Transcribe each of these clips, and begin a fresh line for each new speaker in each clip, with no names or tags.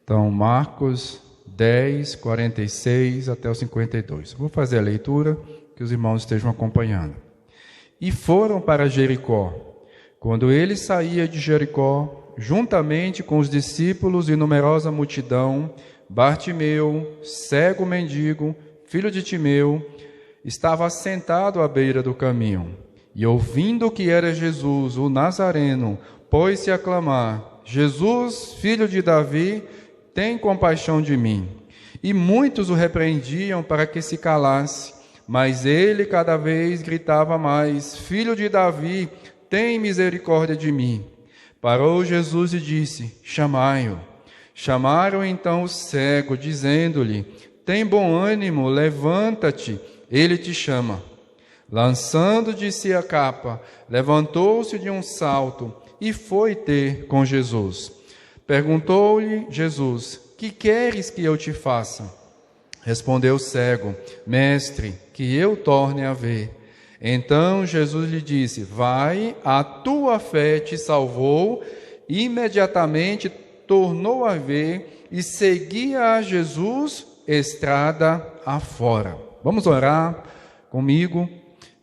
Então, Marcos 10, 46 até o 52. Vou fazer a leitura, que os irmãos estejam acompanhando. E foram para Jericó. Quando ele saía de Jericó, juntamente com os discípulos e numerosa multidão, Bartimeu, cego mendigo, filho de Timeu, estava assentado à beira do caminho. E ouvindo que era Jesus, o Nazareno, pôs-se a clamar: Jesus, filho de Davi, tem compaixão de mim. E muitos o repreendiam para que se calasse, mas ele cada vez gritava mais: Filho de Davi, tem misericórdia de mim. Parou Jesus e disse: Chamai-o. Chamaram então o cego, dizendo-lhe: Tem bom ânimo, levanta-te, ele te chama. Lançando de si a capa, levantou-se de um salto e foi ter com Jesus. Perguntou-lhe Jesus: Que queres que eu te faça? Respondeu o cego: Mestre, que eu torne a ver. Então Jesus lhe disse: Vai, a tua fé te salvou. Imediatamente tornou a ver e seguia a Jesus estrada afora. Vamos orar comigo.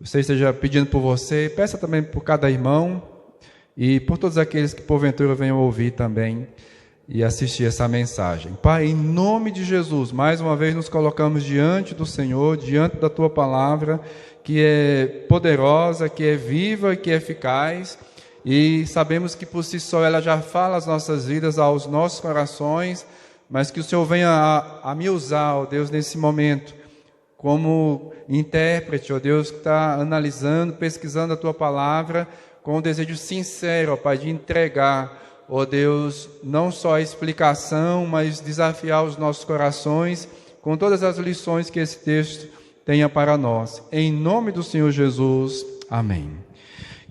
Você esteja pedindo por você, peça também por cada irmão e por todos aqueles que porventura venham ouvir também e assistir essa mensagem. Pai, em nome de Jesus, mais uma vez nos colocamos diante do Senhor, diante da Tua palavra, que é poderosa, que é viva, que é eficaz, e sabemos que por si só ela já fala às nossas vidas, aos nossos corações, mas que o Senhor venha a me usar, ó Deus, nesse momento, como intérprete, ó Deus, que está analisando, pesquisando a Tua palavra, com um desejo sincero, ó Pai, de entregar, ó Deus, não só a explicação, mas desafiar os nossos corações com todas as lições que esse texto tenha para nós. Em nome do Senhor Jesus, amém.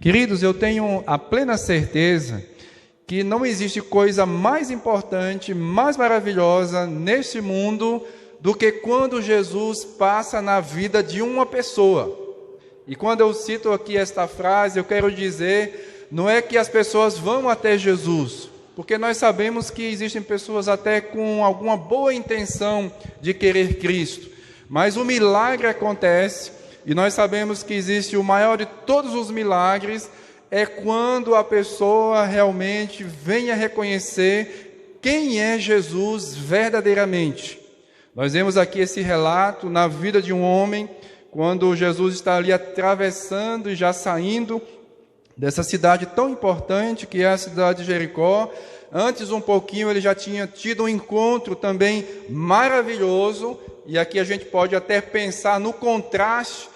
Queridos, eu tenho a plena certeza que não existe coisa mais importante, mais maravilhosa neste mundo do que quando Jesus passa na vida de uma pessoa. E quando eu cito aqui esta frase, eu quero dizer, não é que as pessoas vão até Jesus, porque nós sabemos que existem pessoas até com alguma boa intenção de querer Cristo, mas o milagre acontece, e nós sabemos que existe o maior de todos os milagres, é quando a pessoa realmente vem a reconhecer quem é Jesus verdadeiramente. Nós vemos aqui esse relato na vida de um homem, quando Jesus está ali atravessando e já saindo dessa cidade tão importante que é a cidade de Jericó. Antes um pouquinho ele já tinha tido um encontro também maravilhoso, e aqui a gente pode até pensar no contraste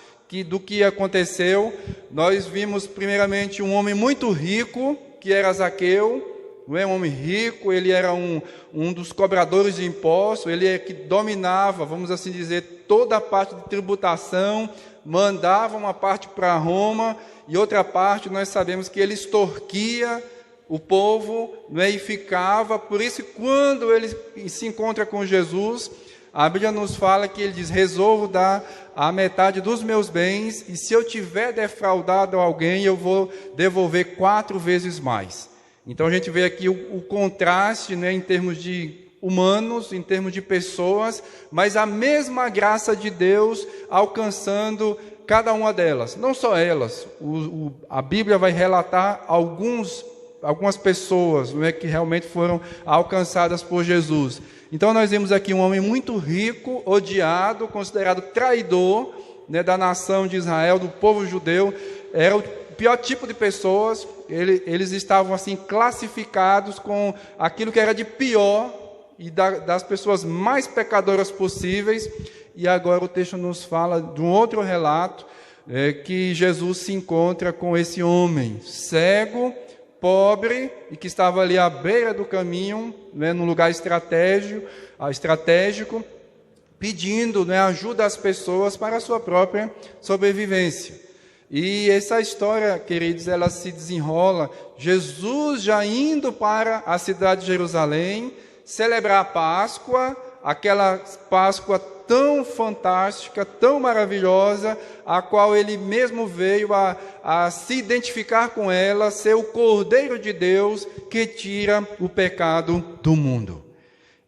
do que aconteceu. Nós vimos primeiramente um homem muito rico, que era Zaqueu. Não é um homem rico, ele era um dos cobradores de impostos, ele é que dominava, vamos assim dizer, toda a parte de tributação, mandava uma parte para Roma, e outra parte nós sabemos que ele extorquia o povo, não é, e ficava. Por isso, quando ele se encontra com Jesus, a Bíblia nos fala que ele diz: resolvo dar a metade dos meus bens, e se eu tiver defraudado alguém, eu vou devolver 4 vezes mais. Então a gente vê aqui o contraste, né, em termos de humanos, em termos de pessoas, mas a mesma graça de Deus alcançando cada uma delas. Não só elas, a Bíblia vai relatar algumas pessoas, não é, que realmente foram alcançadas por Jesus. Então nós vemos aqui um homem muito rico, odiado, considerado traidor, né, da nação de Israel, do povo judeu. Era o pior tipo de pessoas. Eles estavam assim classificados com aquilo que era de pior e das pessoas mais pecadoras possíveis. E agora o texto nos fala de um outro relato, que Jesus se encontra com esse homem cego, pobre, e que estava ali à beira do caminho, né, num lugar estratégico, pedindo, né, ajuda às pessoas para a sua própria sobrevivência. E essa história, queridos, ela se desenrola, Jesus já indo para a cidade de Jerusalém, celebrar a Páscoa, aquela Páscoa tão fantástica, tão maravilhosa, a qual ele mesmo veio a se identificar com ela, ser o Cordeiro de Deus que tira o pecado do mundo.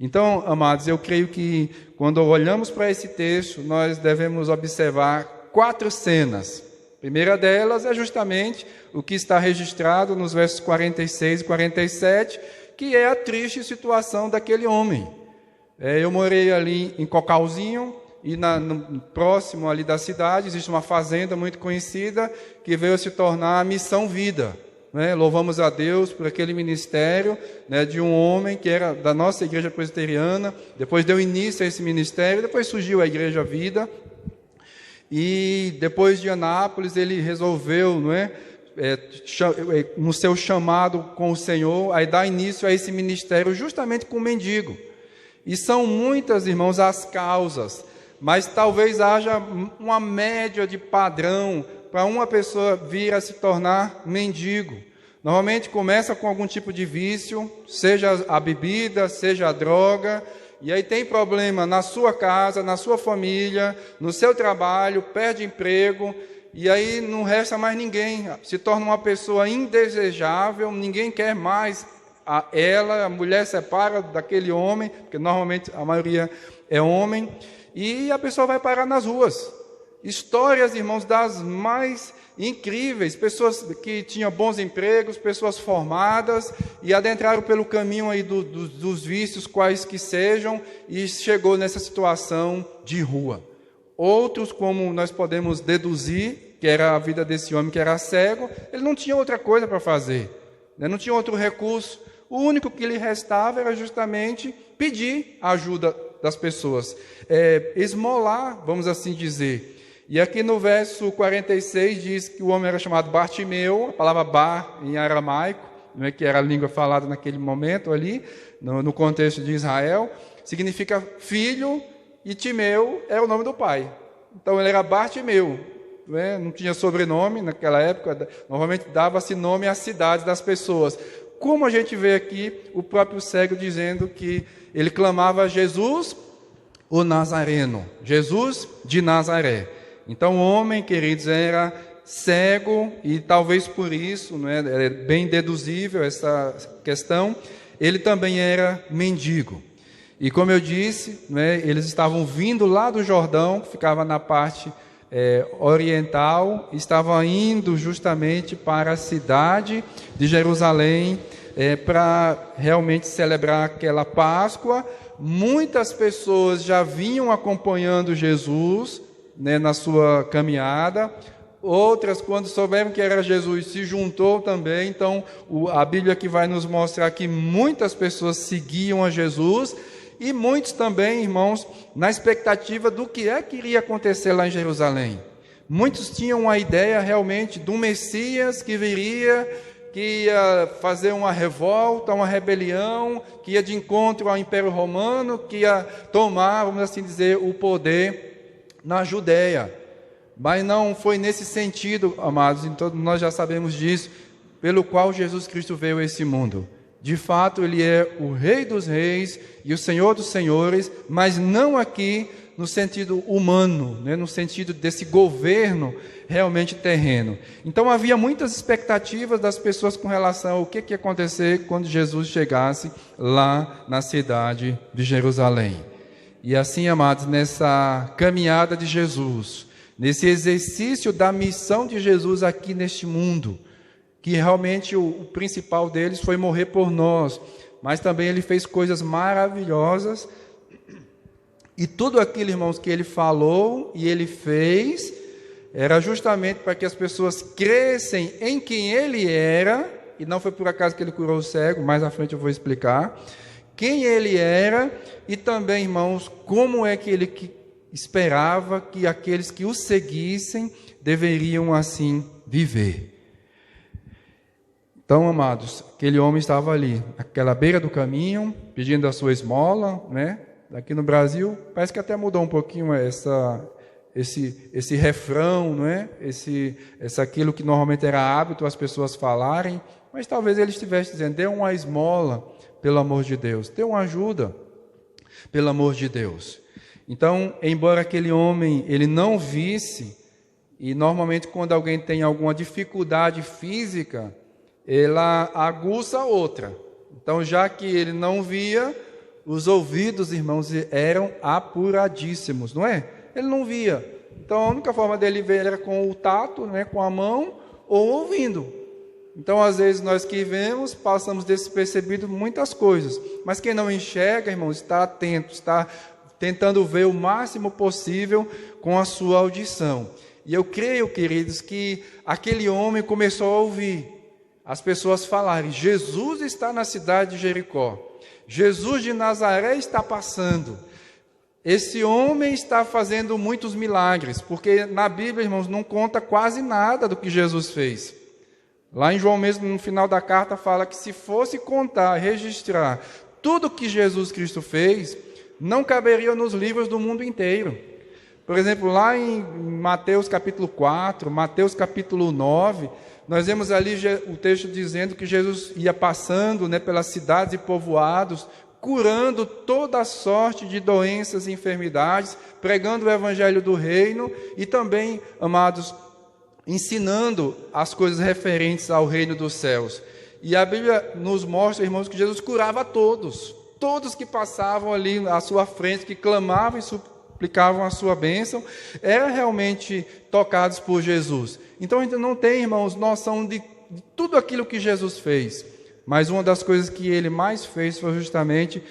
Então, amados, eu creio que quando olhamos para esse texto, nós devemos observar 4 cenas. A primeira delas é justamente o que está registrado nos versos 46 e 47, que é a triste situação daquele homem. Eu morei ali em Cocalzinho, e no próximo ali da cidade existe uma fazenda muito conhecida que veio se tornar a Missão Vida. Louvamos a Deus por aquele ministério, de um homem que era da nossa igreja presbiteriana, depois deu início a esse ministério, depois surgiu a Igreja Vida, e depois de Anápolis ele resolveu, no seu chamado com o Senhor, aí dar início a esse ministério justamente com o mendigo. E são muitas, irmãos, as causas, mas talvez haja uma média de padrão para uma pessoa vir a se tornar mendigo. Normalmente começa com algum tipo de vício, seja a bebida, seja a droga, e aí tem problema na sua casa, na sua família, no seu trabalho, perde emprego, e aí não resta mais ninguém, se torna uma pessoa indesejável, ninguém quer mais a mulher separa daquele homem, porque normalmente a maioria é homem, e a pessoa vai parar nas ruas. Histórias, irmãos, das mais incríveis, pessoas que tinham bons empregos, pessoas formadas, e adentraram pelo caminho aí dos vícios, quais que sejam, e chegou nessa situação de rua. Outros, como nós podemos deduzir, que era a vida desse homem que era cego, ele não tinha outra coisa para fazer, não tinha outro recurso. O único que lhe restava era justamente pedir a ajuda das pessoas, esmolar, vamos assim dizer. E aqui no verso 46 diz que o homem era chamado Bartimeu, a palavra bar em aramaico, que era a língua falada naquele momento ali, no contexto de Israel, significa filho, e Timeu é o nome do pai. Então ele era Bartimeu, não tinha sobrenome naquela época, normalmente dava-se nome às cidades das pessoas. Como a gente vê aqui o próprio cego dizendo que ele clamava Jesus, o Nazareno, Jesus de Nazaré. Então o homem, queridos, era cego, e talvez por isso, é bem deduzível essa questão, ele também era mendigo. E como eu disse, eles estavam vindo lá do Jordão, que ficava na parte oriental, estavam indo justamente para a cidade de Jerusalém, para realmente celebrar aquela Páscoa. Muitas pessoas já vinham acompanhando Jesus, na sua caminhada. Outras, quando souberam que era Jesus, se juntou também. Então, a Bíblia que vai nos mostrar que muitas pessoas seguiam a Jesus, e muitos também, irmãos, na expectativa do que iria acontecer lá em Jerusalém. Muitos tinham a ideia realmente do Messias que viria, que ia fazer uma revolta, uma rebelião, que ia de encontro ao Império Romano, que ia tomar, vamos assim dizer, o poder na Judéia. Mas não foi nesse sentido, amados, então nós já sabemos disso, pelo qual Jesus Cristo veio a esse mundo. De fato, ele é o Rei dos Reis e o Senhor dos Senhores, mas não aqui no sentido humano, no sentido desse governo realmente terreno. Então havia muitas expectativas das pessoas com relação ao que ia acontecer quando Jesus chegasse lá na cidade de Jerusalém. E assim, amados, nessa caminhada de Jesus, nesse exercício da missão de Jesus aqui neste mundo, que realmente o principal deles foi morrer por nós, mas também ele fez coisas maravilhosas, e tudo aquilo, irmãos, que ele falou e ele fez, era justamente para que as pessoas crescem em quem ele era, e não foi por acaso que ele curou o cego, mais à frente eu vou explicar, quem ele era, e também, irmãos, como é que ele esperava que aqueles que o seguissem deveriam assim viver. Então, amados, aquele homem estava ali, naquela beira do caminho, pedindo a sua esmola, Aqui no Brasil, parece que até mudou um pouquinho esse refrão, aquilo que normalmente era hábito as pessoas falarem, mas talvez ele estivesse dizendo, dê uma esmola, pelo amor de Deus, dê uma ajuda, pelo amor de Deus. Então, embora aquele homem, ele não visse, e normalmente quando alguém tem alguma dificuldade física, ela aguça outra. Então, já que ele não via, os ouvidos, irmãos, eram apuradíssimos, não é? Ele não via. Então, a única forma dele ver era com o tato, né, com a mão, ou ouvindo. Então, às vezes, nós que vemos, passamos despercebido muitas coisas. Mas quem não enxerga, irmãos, está atento, está tentando ver o máximo possível com a sua audição. E eu creio, queridos, que aquele homem começou a ouvir as pessoas falarem: Jesus está na cidade de Jericó. Jesus de Nazaré está passando. Esse homem está fazendo muitos milagres, porque na Bíblia, irmãos, não conta quase nada do que Jesus fez. Lá em João mesmo, no final da carta, fala que se fosse contar, registrar tudo que Jesus Cristo fez, não caberia nos livros do mundo inteiro. Por exemplo, lá em Mateus capítulo 4, Mateus capítulo 9, nós vemos ali o texto dizendo que Jesus ia passando, né, pelas cidades e povoados, curando toda sorte de doenças e enfermidades, pregando o evangelho do reino e também, amados, ensinando as coisas referentes ao reino dos céus. E a Bíblia nos mostra, irmãos, que Jesus curava todos que passavam ali à sua frente, que clamavam e suplicavam a sua bênção, eram realmente tocados por Jesus. Então a gente não tem, irmãos, noção de tudo aquilo que Jesus fez. Mas uma das coisas que ele mais fez foi justamente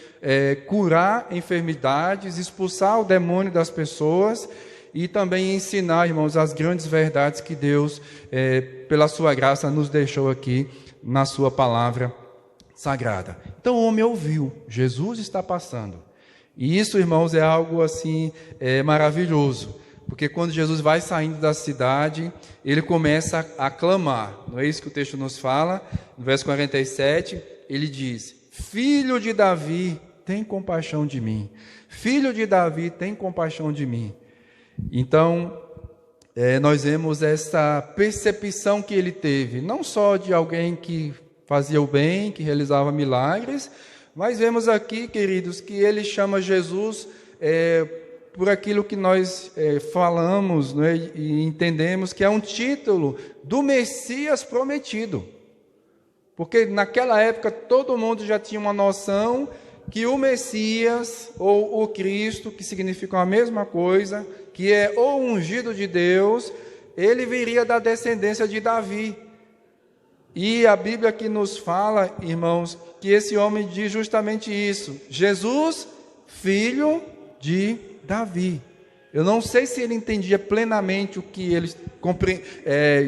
curar enfermidades, expulsar o demônio das pessoas e também ensinar, irmãos, as grandes verdades que Deus, pela sua graça, nos deixou aqui na sua palavra sagrada. Então o homem ouviu, Jesus está passando. E isso, irmãos, é algo assim maravilhoso. Porque quando Jesus vai saindo da cidade, ele começa a clamar. Não é isso que o texto nos fala? No verso 47, ele diz: Filho de Davi, tem compaixão de mim. Filho de Davi, tem compaixão de mim. Então, nós vemos essa percepção que ele teve, não só de alguém que fazia o bem, que realizava milagres, mas vemos aqui, queridos, que ele chama Jesus por aquilo que nós falamos, né, e entendemos que é um título do Messias prometido. Porque naquela época todo mundo já tinha uma noção que o Messias ou o Cristo, que significam a mesma coisa, que é o ungido de Deus, ele viria da descendência de Davi. E a Bíblia aqui nos fala, irmãos, que esse homem diz justamente isso: Jesus, filho de Davi. Eu não sei se ele entendia plenamente o que ele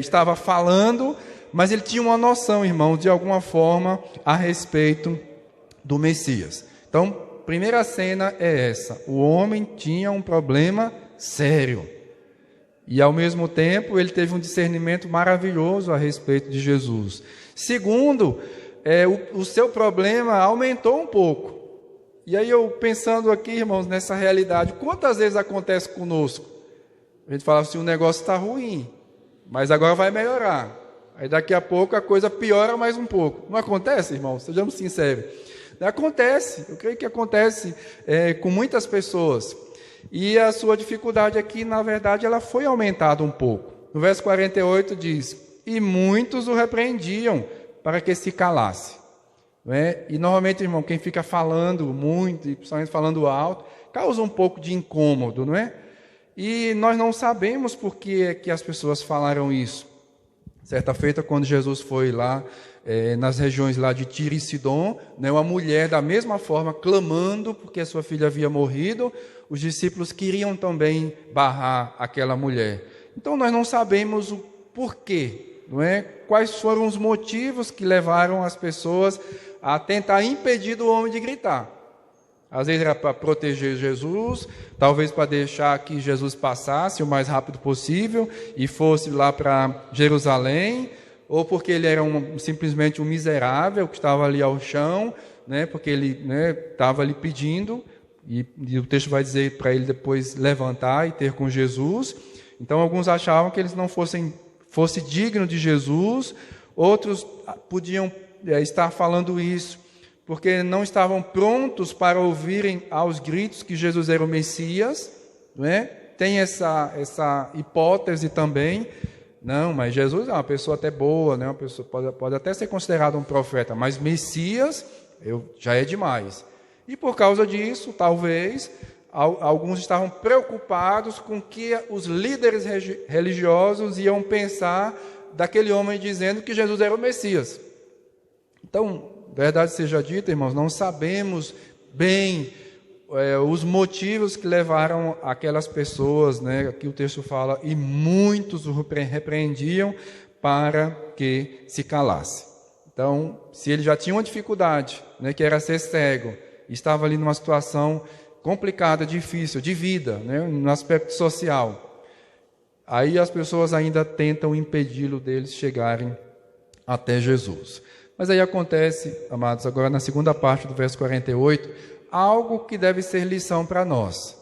estava falando, mas ele tinha uma noção, irmão, de alguma forma, a respeito do Messias. Então, primeira cena é essa: o homem tinha um problema sério. E, ao mesmo tempo, ele teve um discernimento maravilhoso a respeito de Jesus. Segundo, o seu problema aumentou um pouco. E aí eu pensando aqui, irmãos, nessa realidade, quantas vezes acontece conosco? A gente fala assim: o negócio está ruim, mas agora vai melhorar. Aí daqui a pouco a coisa piora mais um pouco. Não acontece, irmãos? Sejamos sinceros. Acontece, eu creio que acontece com muitas pessoas. E a sua dificuldade aqui, na verdade, ela foi aumentada um pouco. No verso 48 diz: e muitos o repreendiam para que se calasse. Não é? E normalmente, irmão, quem fica falando muito, e principalmente falando alto, causa um pouco de incômodo, não é? E nós não sabemos por que as pessoas falaram isso. Certa feita, quando Jesus foi lá, nas regiões lá de Tiro e Sidom, né, uma mulher da mesma forma clamando porque a sua filha havia morrido, os discípulos queriam também barrar aquela mulher. Então nós não sabemos o porquê, não é? Quais foram os motivos que levaram as pessoas a tentar impedir o homem de gritar. Às vezes era para proteger Jesus, talvez para deixar que Jesus passasse o mais rápido possível e fosse lá para Jerusalém, ou porque ele era simplesmente um miserável que estava ali ao chão, né, porque ele estava ali pedindo, e o texto vai dizer para ele depois levantar e ter com Jesus. Então alguns achavam que eles não fosse digno de Jesus, outros podiam estar falando isso porque não estavam prontos para ouvirem aos gritos que Jesus era o Messias, não é? Tem essa hipótese também. Não, mas Jesus é uma pessoa até boa, né? Uma pessoa pode até ser considerado um profeta, mas Messias já é demais. E por causa disso, talvez, alguns estavam preocupados com o que os líderes religiosos iam pensar daquele homem dizendo que Jesus era o Messias. Então, verdade seja dita, irmãos, não sabemos bem os motivos que levaram aquelas pessoas, né, aqui o texto fala, e muitos o repreendiam para que se calasse. Então, se ele já tinha uma dificuldade, né, que era ser cego, estava ali numa situação complicada, difícil, de vida, né, no aspecto social, aí as pessoas ainda tentam impedi-lo deles chegarem até Jesus. Mas aí acontece, amados, agora na segunda parte do verso 48, algo que deve ser lição para nós.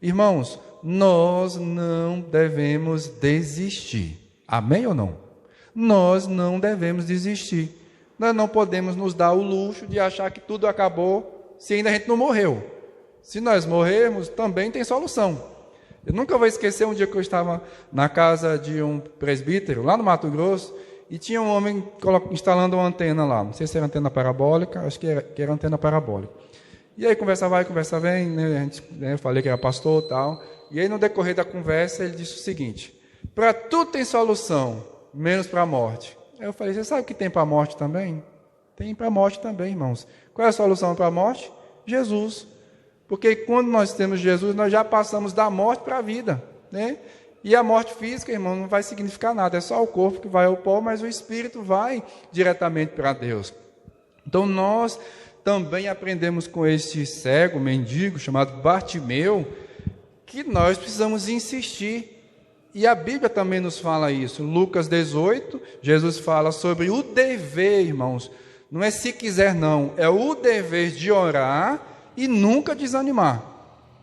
Irmãos, nós não devemos desistir. Amém ou não? Nós não devemos desistir. Nós não podemos nos dar o luxo de achar que tudo acabou se ainda a gente não morreu. Se nós morrermos, também tem solução. Eu nunca vou esquecer um dia que eu estava na casa de um presbítero, lá no Mato Grosso, e tinha um homem instalando uma antena lá. Não sei se era antena parabólica, acho que era antena parabólica. E aí conversa vai, conversa vem, né? Eu falei que era pastor e tal. E aí no decorrer da conversa ele disse o seguinte: para tudo tem solução, menos para a morte. Aí eu falei: você sabe que tem para a morte também? Tem para a morte também, irmãos. Qual é a solução para a morte? Jesus. Porque quando nós temos Jesus, nós já passamos da morte para a vida, né? E a morte física, irmão, não vai significar nada. É só o corpo que vai ao pó, mas o espírito vai diretamente para Deus. Então nós também aprendemos com este cego, mendigo, chamado Bartimeu, que nós precisamos insistir. E a Bíblia também nos fala isso. Lucas 18, Jesus fala sobre o dever, irmãos. Não é se quiser não, é o dever de orar e nunca desanimar.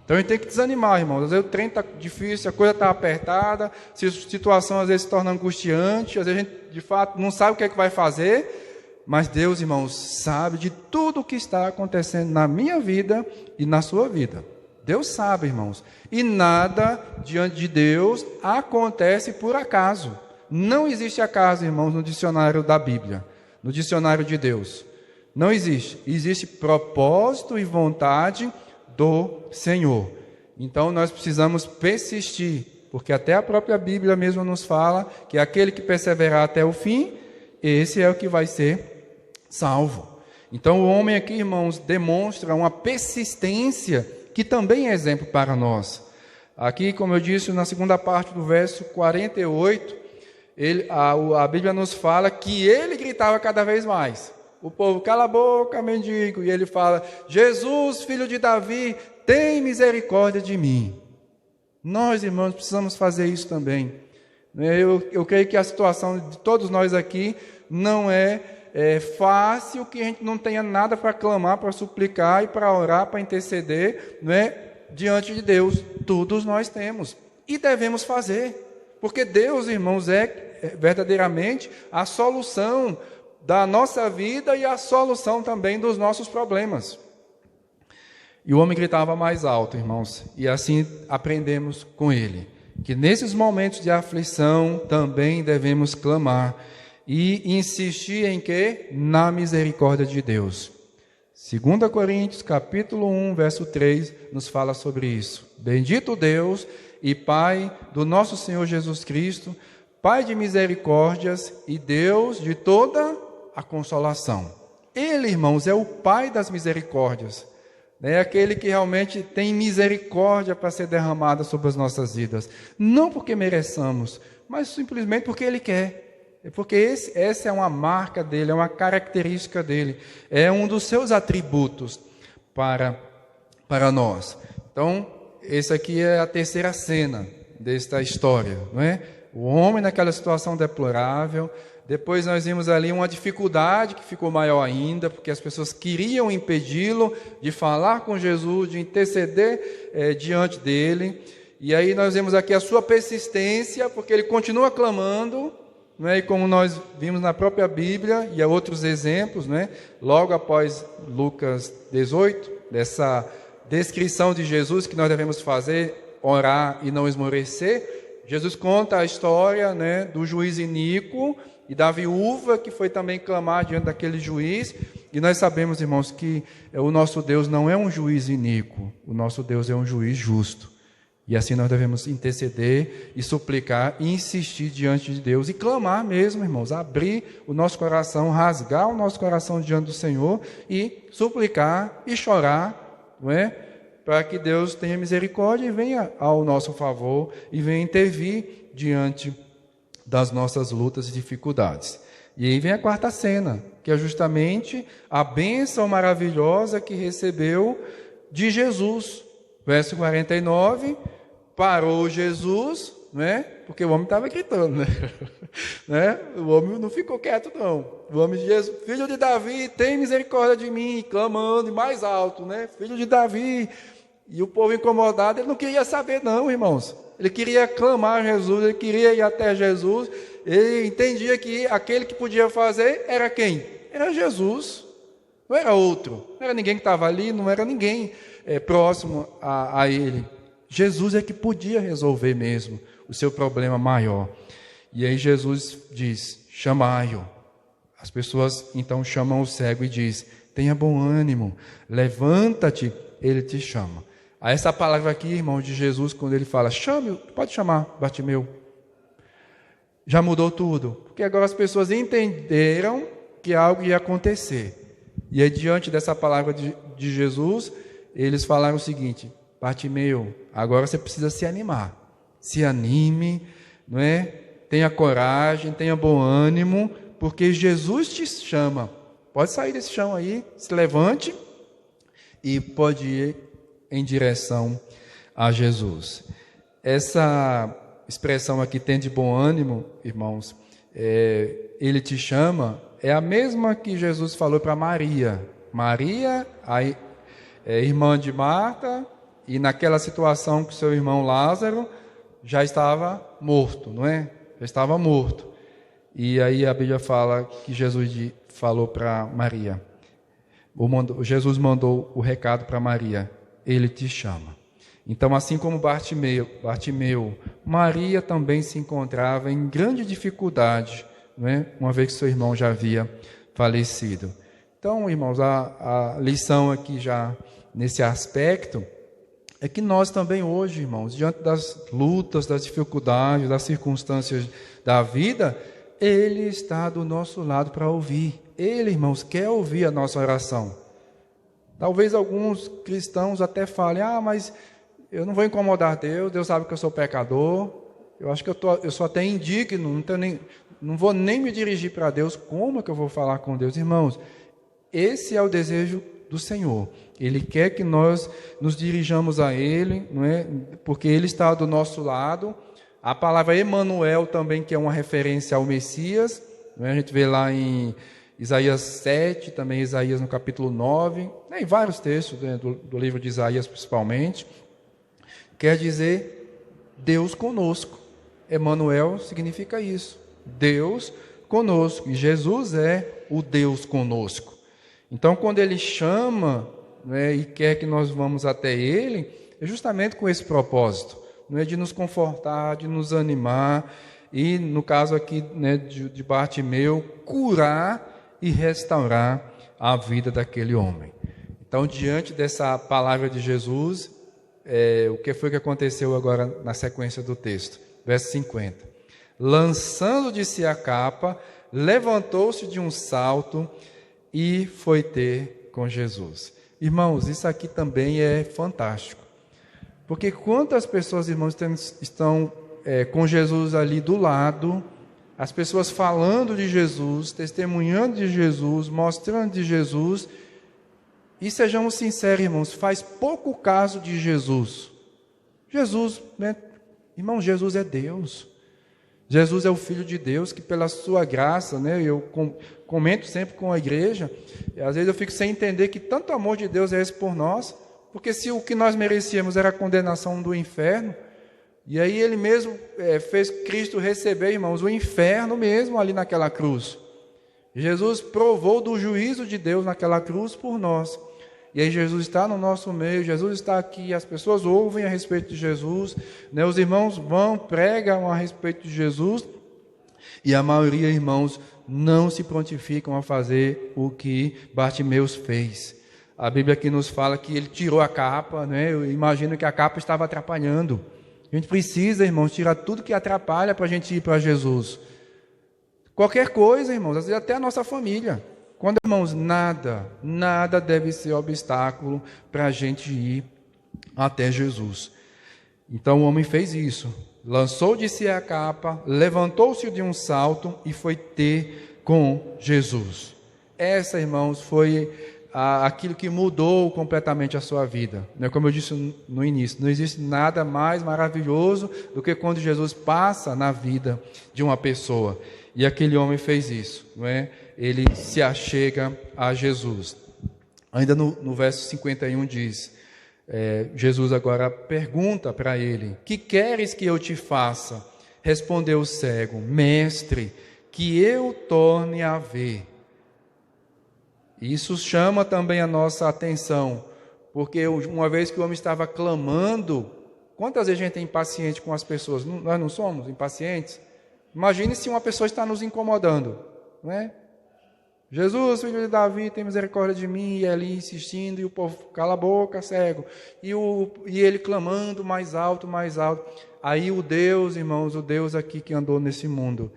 Então a gente tem que desanimar, irmãos. Às vezes o trem está difícil, a coisa está apertada, a situação às vezes se torna angustiante, às vezes a gente de fato não sabe o que é que vai fazer, mas Deus, irmãos, sabe de tudo o que está acontecendo na minha vida e na sua vida. Deus sabe, irmãos. E nada diante de Deus acontece por acaso. Não existe acaso, irmãos, no dicionário da Bíblia, no dicionário de Deus. Não existe. Existe propósito e vontade do Senhor. Então nós precisamos persistir, porque até a própria Bíblia mesmo nos fala que aquele que perseverar até o fim, esse é o que vai ser salvo. Então o homem aqui, irmãos, demonstra uma persistência que também é exemplo para nós. Aqui, como eu disse, na segunda parte do verso 48, a Bíblia nos fala que ele gritava cada vez mais. O povo: cala a boca, mendigo. E ele fala: Jesus, filho de Davi, tem misericórdia de mim. Nós, irmãos, precisamos fazer isso também. Eu creio que a situação de todos nós aqui não é fácil, que a gente não tenha nada para clamar, para suplicar e para orar, para interceder, não é? Diante de Deus. Todos nós temos e devemos fazer, porque Deus, irmãos, é verdadeiramente a solução da nossa vida e a solução também dos nossos problemas. E o homem gritava mais alto, irmãos, e assim aprendemos com ele, que nesses momentos de aflição também devemos clamar e insistir em quê? Na misericórdia de Deus. 2 Coríntios, capítulo 1, verso 3, nos fala sobre isso. Bendito Deus e Pai do nosso Senhor Jesus Cristo, Pai de misericórdias e Deus de toda a consolação. Ele, irmãos, é o Pai das misericórdias. É aquele que realmente tem misericórdia para ser derramada sobre as nossas vidas. Não porque mereçamos, mas simplesmente porque Ele quer. Porque essa é uma marca dele, é uma característica dele. É um dos seus atributos para nós. Então, essa aqui é a terceira cena desta história, não é? O homem naquela situação deplorável. Depois nós vimos ali uma dificuldade que ficou maior ainda, porque as pessoas queriam impedi-lo de falar com Jesus, de interceder diante dele. E aí nós vemos aqui a sua persistência, porque ele continua clamando, não é? E como nós vimos na própria Bíblia, e há outros exemplos, não é? Logo após Lucas 18, dessa descrição de Jesus que nós devemos fazer, orar e não esmorecer, Jesus conta a história, né, do juiz iníquo, e da viúva que foi também clamar diante daquele juiz. E nós sabemos, irmãos, que o nosso Deus não é um juiz iníquo, o nosso Deus é um juiz justo. E assim nós devemos interceder e suplicar e insistir diante de Deus e clamar mesmo, irmãos, abrir o nosso coração, rasgar o nosso coração diante do Senhor e suplicar e chorar, não é? Para que Deus tenha misericórdia e venha ao nosso favor e venha intervir diante das nossas lutas e dificuldades. E aí vem a quarta cena, que é justamente a bênção maravilhosa que recebeu de Jesus. Verso 49, parou Jesus, né? Porque o homem estava gritando, né? O homem não ficou quieto, não. O homem de Jesus, filho de Davi, tem misericórdia de mim, clamando e mais alto, né? Filho de Davi. E o povo incomodado, ele não queria saber, não, irmãos. Ele queria clamar a Jesus, ele queria ir até Jesus. Ele entendia que aquele que podia fazer era quem? Era Jesus. Não era outro. Não era ninguém que estava ali, não era ninguém próximo a ele. Jesus é que podia resolver mesmo o seu problema maior. E aí Jesus diz, chamai-o. As pessoas então chamam o cego e diz, tenha bom ânimo, levanta-te, ele te chama. A essa palavra aqui, irmão, de Jesus, quando ele fala, chame-o, pode chamar, Bartimeu. Já mudou tudo, porque agora as pessoas entenderam que algo ia acontecer. E aí, diante dessa palavra de Jesus, eles falaram o seguinte, Bartimeu, agora você precisa se animar. Se anime, não é? Tenha coragem, tenha bom ânimo, porque Jesus te chama. Pode sair desse chão aí, se levante e pode ir em direção a Jesus. Essa expressão aqui, tem de bom ânimo, irmãos, ele te chama, é a mesma que Jesus falou para Maria. Maria, irmã de Marta, e naquela situação que seu irmão Lázaro já estava morto, não é? Já estava morto. E aí a Bíblia fala que Jesus falou para Maria, Jesus mandou o recado para Maria, ele te chama. Então, assim como Bartimeu, Maria também se encontrava em grande dificuldade, não é? Uma vez que seu irmão já havia falecido. Então, irmãos, a lição aqui já nesse aspecto é que nós também hoje, irmãos, diante das lutas, das dificuldades, das circunstâncias da vida, Ele está do nosso lado para ouvir. Ele, irmãos, quer ouvir a nossa oração. Talvez alguns cristãos até falem, mas eu não vou incomodar Deus, Deus sabe que eu sou pecador, eu acho que eu sou até indigno, não vou nem me dirigir para Deus, como é que eu vou falar com Deus? Irmãos, esse é o desejo do Senhor. Ele quer que nós nos dirijamos a Ele, não é? Porque Ele está do nosso lado. A palavra Emanuel também, que é uma referência ao Messias, não é? A gente vê lá em Isaías 7, também Isaías no capítulo 9, em vários textos, né, do livro de Isaías principalmente, quer dizer Deus conosco. Emanuel significa isso, Deus conosco, e Jesus é o Deus conosco. Então, quando Ele chama, né, e quer que nós vamos até Ele, é justamente com esse propósito, não é de nos confortar, de nos animar, e no caso aqui, né, de Bartimeu, curar e restaurar a vida daquele homem. Então, diante dessa palavra de Jesus, o que foi que aconteceu agora na sequência do texto? Verso 50. Lançando de si a capa, levantou-se de um salto e foi ter com Jesus. Irmãos, isso aqui também é fantástico. Porque quantas pessoas, irmãos, estão com Jesus ali do lado, as pessoas falando de Jesus, testemunhando de Jesus, mostrando de Jesus, e sejamos sinceros, irmãos, faz pouco caso de Jesus. Jesus, né? Irmão, Jesus é Deus. Jesus é o Filho de Deus, que pela sua graça, né, eu comento sempre com a igreja, e às vezes eu fico sem entender que tanto amor de Deus é esse por nós, porque se o que nós merecíamos era a condenação do inferno, e aí Ele mesmo fez Cristo receber, irmãos, o inferno mesmo ali naquela cruz. Jesus provou do juízo de Deus naquela cruz por nós. E aí Jesus está no nosso meio, Jesus está aqui, as pessoas ouvem a respeito de Jesus, né? Os irmãos vão, pregam a respeito de Jesus, E a maioria, irmãos, não se prontificam a fazer o que Bartimeus fez. A Bíblia aqui nos fala que ele tirou a capa, né? Eu imagino que a capa estava atrapalhando. A gente precisa, irmãos, tirar tudo que atrapalha para a gente ir para Jesus. Qualquer coisa, irmãos, às vezes até a nossa família. Quando, irmãos, nada deve ser obstáculo para a gente ir até Jesus. Então o homem fez isso. Lançou de si a capa, levantou-se de um salto e foi ter com Jesus. Essa, irmãos, foi aquilo que mudou completamente a sua vida. Como eu disse no início, não existe nada mais maravilhoso do que quando Jesus passa na vida de uma pessoa. E aquele homem fez isso, não é? Ele se achega a Jesus. Ainda no verso 51 diz, Jesus agora pergunta para ele: que queres que eu te faça? Respondeu o cego: mestre, que eu torne a ver. Isso chama também a nossa atenção, porque uma vez que o homem estava clamando, quantas vezes a gente é impaciente com as pessoas? Nós não somos impacientes? Imagine se uma pessoa está nos incomodando, não é? Jesus, filho de Davi, tem misericórdia de mim, e ali insistindo, e o povo cala a boca, cego, e ele clamando mais alto, aí o Deus, irmãos, o Deus aqui que andou nesse mundo,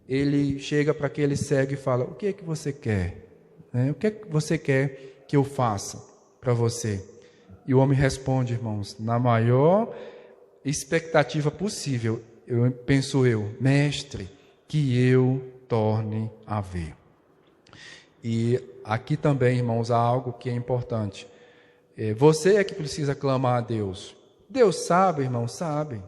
ele chega para aquele cego e fala: o que é que você quer? O que é que você quer que eu faça para você? E o homem responde, irmãos, na maior expectativa possível, penso, mestre, que eu torne a ver. E aqui também, irmãos, há algo que é importante. Você é que precisa clamar a Deus. Deus sabe, irmão, sabe.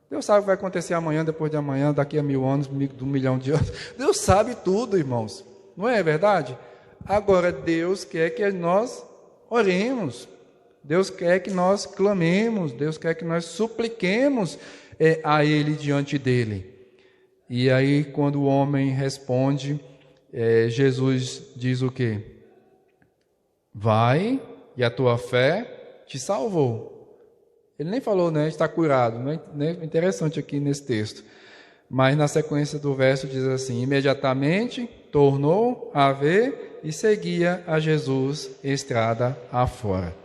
Deus sabe o que vai acontecer amanhã, depois de amanhã, daqui a 1000 anos, de 1 milhão de anos. Deus sabe tudo, irmãos. Não é verdade? Agora, Deus quer que nós oremos. Deus quer que nós clamemos. Deus quer que nós supliquemos a Ele diante dEle. E aí, quando o homem responde, Jesus diz o quê? Vai, e a tua fé te salvou. Ele nem falou, está curado. Né? Interessante aqui nesse texto. Mas na sequência do verso diz assim: imediatamente tornou a ver e seguia a Jesus estrada afora.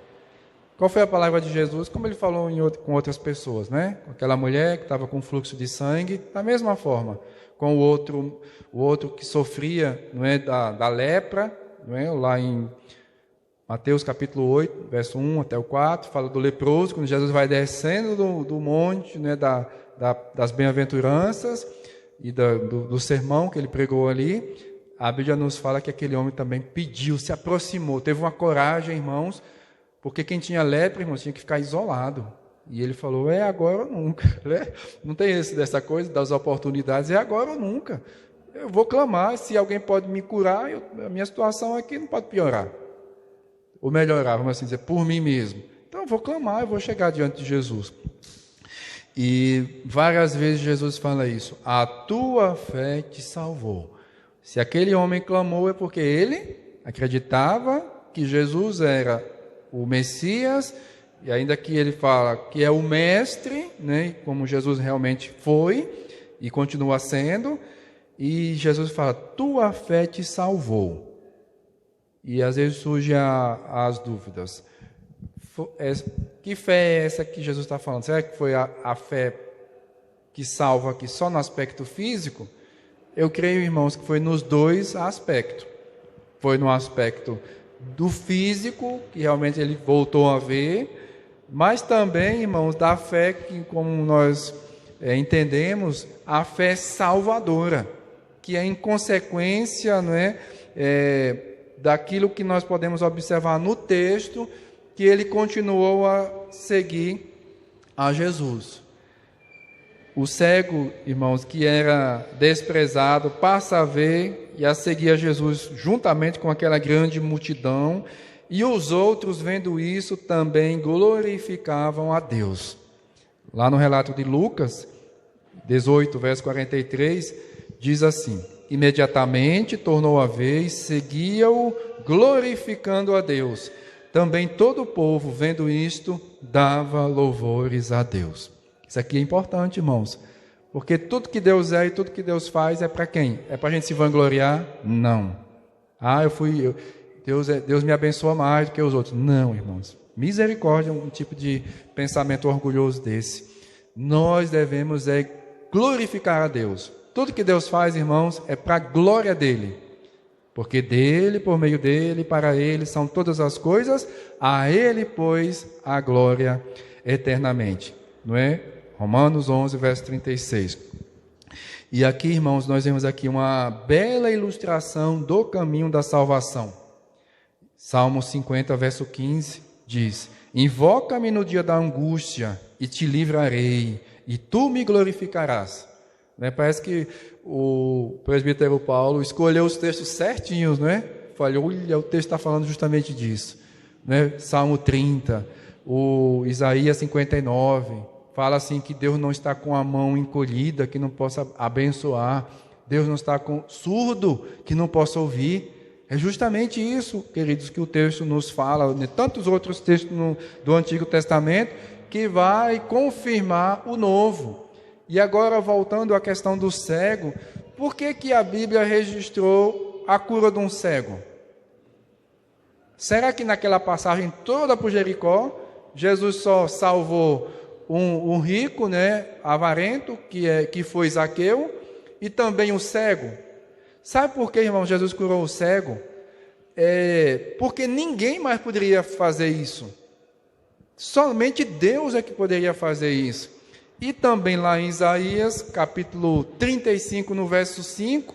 Qual foi a palavra de Jesus? Como ele falou com outras pessoas, né? Com aquela mulher que estava com fluxo de sangue, da mesma forma. Com o outro que sofria, não é, da lepra, não é? Lá em Mateus capítulo 8, verso 1 até o 4, fala do leproso, quando Jesus vai descendo do monte, né, das bem-aventuranças e do sermão que ele pregou ali. A Bíblia nos fala que aquele homem também pediu, se aproximou, teve uma coragem, irmãos, porque quem tinha lepra, irmãos, tinha que ficar isolado. E ele falou: agora ou nunca. Né? Não tem dessa coisa das oportunidades, agora ou nunca. Eu vou clamar, se alguém pode me curar, a minha situação aqui não pode piorar. Ou melhorar, vamos assim dizer, por mim mesmo. Então eu vou clamar, eu vou chegar diante de Jesus. E várias vezes Jesus fala isso: a tua fé te salvou. Se aquele homem clamou, é porque ele acreditava que Jesus era o Messias, e ainda que ele fala que é o mestre, né, como Jesus realmente foi e continua sendo, e Jesus fala: tua fé te salvou. E às vezes surgem as dúvidas: que fé é essa que Jesus está falando? Será que foi a fé que salva aqui só no aspecto físico? Eu creio, irmãos, que foi nos dois aspectos. Foi no aspecto do físico, que realmente ele voltou a ver, mas também, irmãos, da fé que, como nós entendemos, a fé salvadora, que é em consequência, não é, daquilo que nós podemos observar no texto, que ele continuou a seguir a Jesus. O cego, irmãos, que era desprezado, passa a ver e a seguir a Jesus juntamente com aquela grande multidão, e os outros, vendo isso, também glorificavam a Deus. Lá no relato de Lucas 18, verso 43, diz assim: imediatamente tornou a ver e seguia-o, glorificando a Deus. Também todo o povo, vendo isto, dava louvores a Deus. Isso aqui é importante, irmãos, Porque tudo que Deus é e tudo que Deus faz é para quem? É para a gente se vangloriar? Não. Deus me abençoa mais do que os outros. Não, irmãos. Misericórdia é um tipo de pensamento orgulhoso desse. Nós devemos glorificar a Deus. Tudo que Deus faz, irmãos, é para a glória dele. Porque dele, por meio dele, para ele são todas as coisas, a ele, pois, a glória eternamente. Não é? Romanos 11, verso 36. E aqui, irmãos, nós vemos aqui uma bela ilustração do caminho da salvação. Salmo 50, verso 15, diz: Invoca-me no dia da angústia, e te livrarei, e tu me glorificarás. Parece que o presbítero Paulo escolheu os textos certinhos, não é? Falou, olha, o texto está falando justamente disso. Salmo 30, o Isaías 59... Fala assim que Deus não está com a mão encolhida, que não possa abençoar. Deus não está com surdo, que não possa ouvir. É justamente isso, queridos, que o texto nos fala, tantos outros textos do Antigo Testamento, que vai confirmar o Novo. E agora, voltando à questão do cego, por que a Bíblia registrou a cura de um cego? Será que naquela passagem toda por Jericó, Jesus só salvou um rico, avarento, que foi Zaqueu, e também o cego? Sabe por que, irmão, Jesus curou o cego? Porque ninguém mais poderia fazer isso. Somente Deus é que poderia fazer isso. E também lá em Isaías, capítulo 35, no verso 5,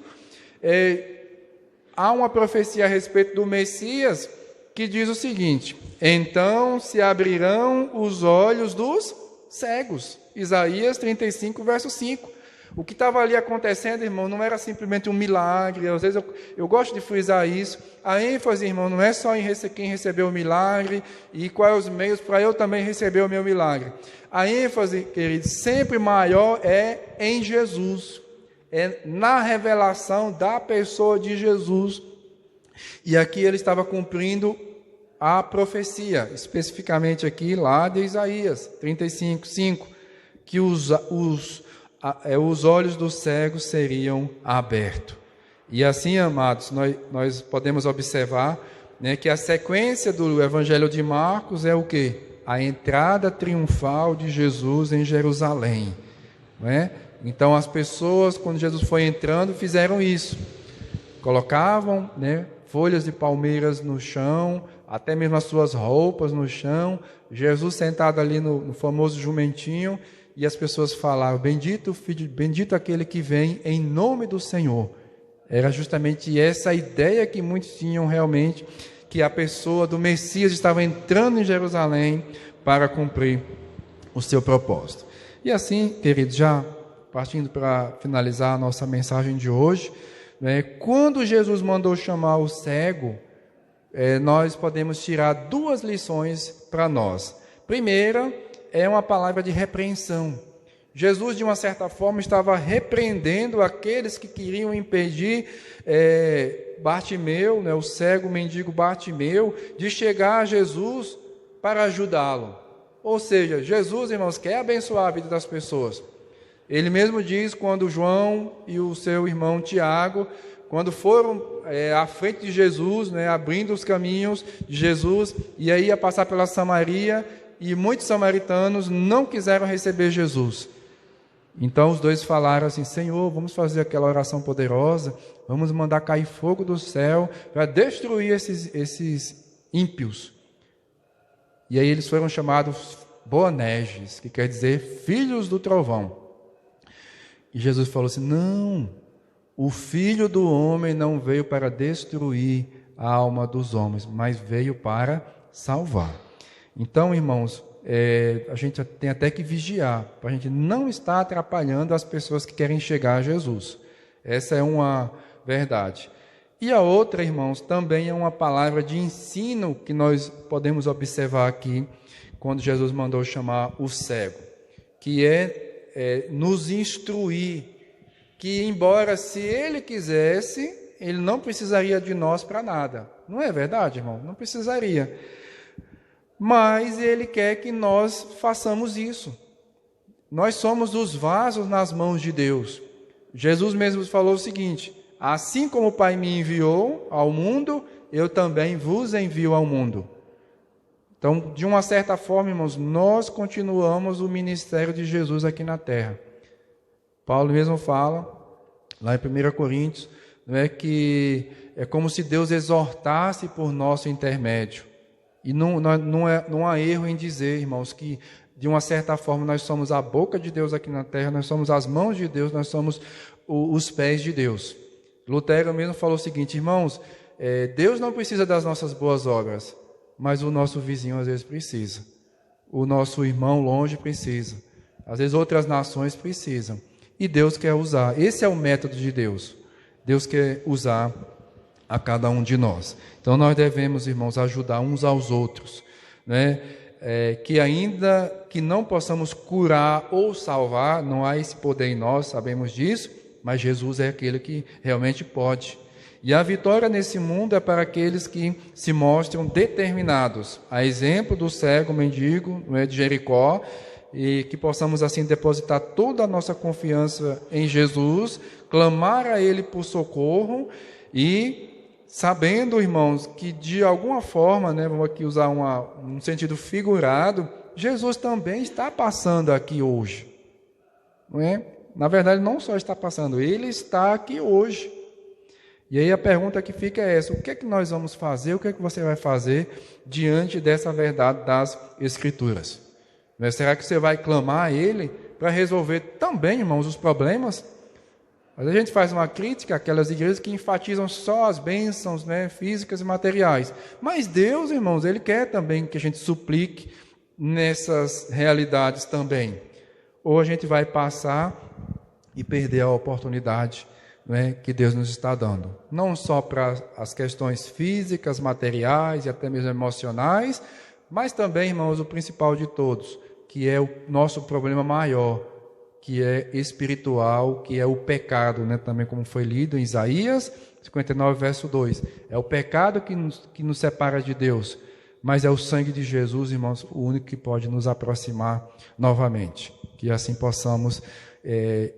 há uma profecia a respeito do Messias, que diz o seguinte: então se abrirão os olhos dos cegos. Isaías 35, verso 5. O que estava ali acontecendo, irmão, não era simplesmente um milagre. Às vezes eu gosto de frisar isso. A ênfase, irmão, não é só em quem recebeu o milagre e quais os meios para eu também receber o meu milagre. A ênfase, queridos, sempre maior é em Jesus. É na revelação da pessoa de Jesus. E aqui ele estava cumprindo a profecia, especificamente aqui lá de Isaías 35, 5, que os olhos dos cegos seriam abertos. E assim, amados, nós podemos observar, que a sequência do Evangelho de Marcos é o quê? A entrada triunfal de Jesus em Jerusalém. Não é? Então as pessoas, quando Jesus foi entrando, fizeram isso. Colocavam folhas de palmeiras no chão, até mesmo as suas roupas no chão, Jesus sentado ali no famoso jumentinho, e as pessoas falavam: bendito o Filho, bendito aquele que vem em nome do Senhor. Era justamente essa ideia que muitos tinham realmente, que a pessoa do Messias estava entrando em Jerusalém para cumprir o seu propósito. E assim, queridos, já partindo para finalizar a nossa mensagem de hoje, quando Jesus mandou chamar o cego, nós podemos tirar duas lições para nós. Primeira, é uma palavra de repreensão. Jesus, de uma certa forma, estava repreendendo aqueles que queriam impedir Bartimeu, o cego mendigo Bartimeu, de chegar a Jesus para ajudá-lo. Ou seja, Jesus, irmãos, quer abençoar a vida das pessoas. Ele mesmo diz, quando João e o seu irmão Tiago, quando foram à frente de Jesus, abrindo os caminhos de Jesus, e aí ia passar pela Samaria, e muitos samaritanos não quiseram receber Jesus. Então os dois falaram assim: Senhor, vamos fazer aquela oração poderosa, vamos mandar cair fogo do céu para destruir esses ímpios. E aí eles foram chamados Boanerges, que quer dizer filhos do trovão. E Jesus falou assim: não, o Filho do Homem não veio para destruir a alma dos homens, mas veio para salvar. Então, irmãos, a gente tem até que vigiar, para a gente não estar atrapalhando as pessoas que querem chegar a Jesus. Essa é uma verdade. E a outra, irmãos, também é uma palavra de ensino que nós podemos observar aqui, quando Jesus mandou chamar o cego, que é nos instruir, que embora se ele quisesse, ele não precisaria de nós para nada. Não é verdade, irmão? Não precisaria. Mas ele quer que nós façamos isso. nós somos os vasos nas mãos de Deus. Jesus mesmo falou o seguinte: assim como o Pai me enviou ao mundo, eu também vos envio ao mundo. Então, de uma certa forma, irmãos, nós continuamos o ministério de Jesus aqui na terra. Paulo mesmo fala, lá em 1 Coríntios, que é como se Deus exortasse por nosso intermédio. E não há erro em dizer, irmãos, que de uma certa forma nós somos a boca de Deus aqui na terra, nós somos as mãos de Deus, nós somos os pés de Deus. Lutero mesmo falou o seguinte: irmãos, Deus não precisa das nossas boas obras, mas o nosso vizinho às vezes precisa. O nosso irmão longe precisa. Às vezes outras nações precisam. E Deus quer usar. Esse é o método de Deus. Deus quer usar a cada um de nós. Então nós devemos, irmãos, ajudar uns aos outros, né? Que ainda que não possamos curar ou salvar, não há esse poder em nós, sabemos disso, mas Jesus é aquele que realmente pode. E a vitória nesse mundo é para aqueles que se mostram determinados, a exemplo do cego mendigo, de Jericó, e que possamos assim depositar toda a nossa confiança em Jesus, clamar a Ele por socorro e sabendo, irmãos, que de alguma forma, vamos aqui usar um sentido figurado, Jesus também está passando aqui hoje, não é? Na verdade, não só está passando, Ele está aqui hoje. E aí a pergunta que fica é essa: o que é que nós vamos fazer, o que é que você vai fazer diante dessa verdade das Escrituras? Será que você vai clamar a Ele para resolver também, irmãos, os problemas? Às vezes a gente faz uma crítica àquelas igrejas que enfatizam só as bênçãos, físicas e materiais. Mas Deus, irmãos, Ele quer também que a gente suplique nessas realidades também. Ou a gente vai passar e perder a oportunidade que Deus nos está dando. Não só para as questões físicas, materiais e até mesmo emocionais, mas também, irmãos, o principal de todos, que é o nosso problema maior, que é espiritual, que é o pecado, também como foi lido em Isaías 59, verso 2. É o pecado que nos separa de Deus, mas é o sangue de Jesus, irmãos, o único que pode nos aproximar novamente. Que assim possamos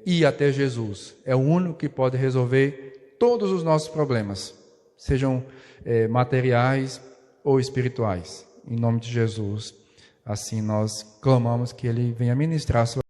ir até Jesus. É o único que pode resolver todos os nossos problemas, sejam materiais ou espirituais. Em nome de Jesus, assim nós clamamos que Ele venha ministrar a sua